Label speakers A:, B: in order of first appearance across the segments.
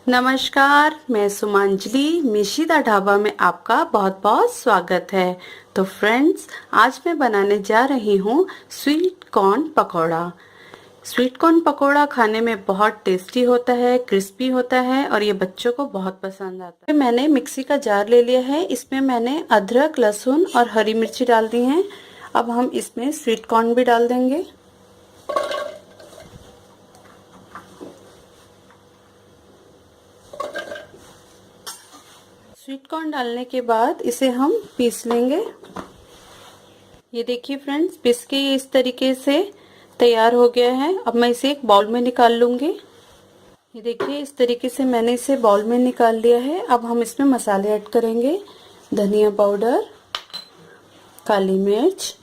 A: नमस्कार, मैं सुमांजलि मिशिता ढाबा में आपका बहुत बहुत स्वागत है। तो फ्रेंड्स, आज मैं बनाने जा रही हूँ sweet corn pakora. Sweet corn pakora खाने में बहुत टेस्टी होता है, क्रिस्पी होता है और ये बच्चों को बहुत पसंद आता है। मैंने मिक्सी का जार ले लिया है, इसमें मैंने अदरक, लहसुन और हरी मिर्ची डाल दी हैं। अब हम इसमें स्वीट कॉर्न भी डाल देंगे। स्वीट कॉर्न डालने के बाद इसे हम पीस लेंगे। ये देखिए फ्रेंड्स, पीस के ये इस तरीके से तैयार हो गया है। अब मैं इसे एक बाउल में निकाल लूंगी। ये देखिए, इस तरीके से मैंने इसे बाउल में निकाल लिया है। अब हम इसमें मसाले ऐड करेंगे। धनिया पाउडर, काली मिर्च,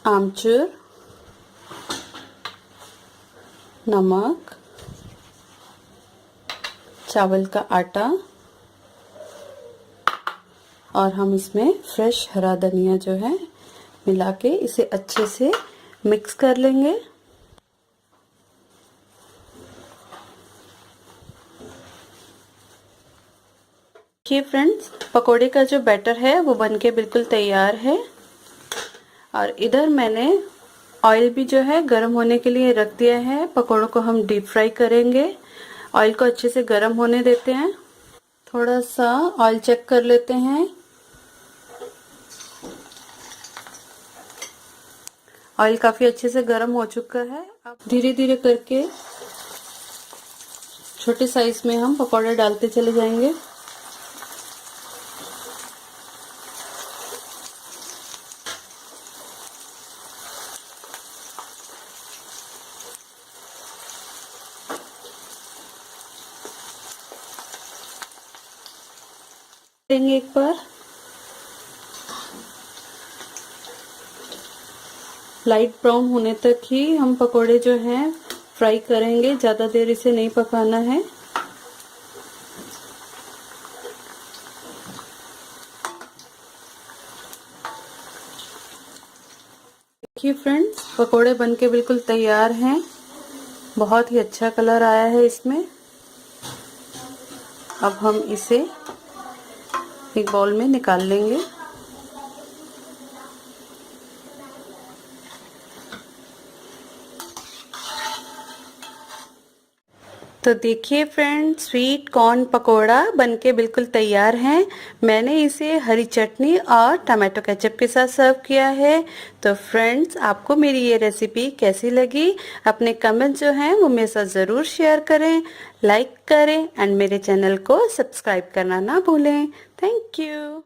A: आमचूर, नमक, चावल का आटा और हम इसमें फ्रेश हरा धनिया जो है मिला के इसे अच्छे से मिक्स कर लेंगे। देखिए फ्रेंड्स, पकोड़े का जो बैटर है वो बनके बिल्कुल तैयार है। और इधर मैंने ऑयल भी जो है गर्म होने के लिए रख दिया है। पकोड़ों को हम डीप फ्राई करेंगे। ऑयल को अच्छे से गर्म होने देते हैं। थोड़ा सा ऑयल चेक कर लेते हैं। ऑयल काफी अच्छे से गर्म हो चुका है। अब धीरे धीरे करके छोटे साइज में हम पकौड़े डालते चले जाएंगे। देंगे एक बार। लाइट ब्राउन होने तक ही हम पकोड़े जो हैं फ्राई करेंगे, ज्यादा देर इसे नहीं पकाना है। देखिए फ्रेंड्स, पकोड़े बनके बिल्कुल तैयार हैं। बहुत ही अच्छा कलर आया है इसमें। अब हम इसे एक बाउल में निकाल लेंगे। तो देखिए फ्रेंड्स, स्वीट कॉर्न पकोड़ा बनके बिल्कुल तैयार है। मैंने इसे हरी चटनी और टमाटो केचप के साथ सर्व किया है। तो फ्रेंड्स, आपको मेरी ये रेसिपी कैसी लगी? अपने कमेंट जो हैं वो मेरे साथ ज़रूर शेयर करें, लाइक करें एंड मेरे चैनल को सब्सक्राइब करना ना भूलें। Thank you.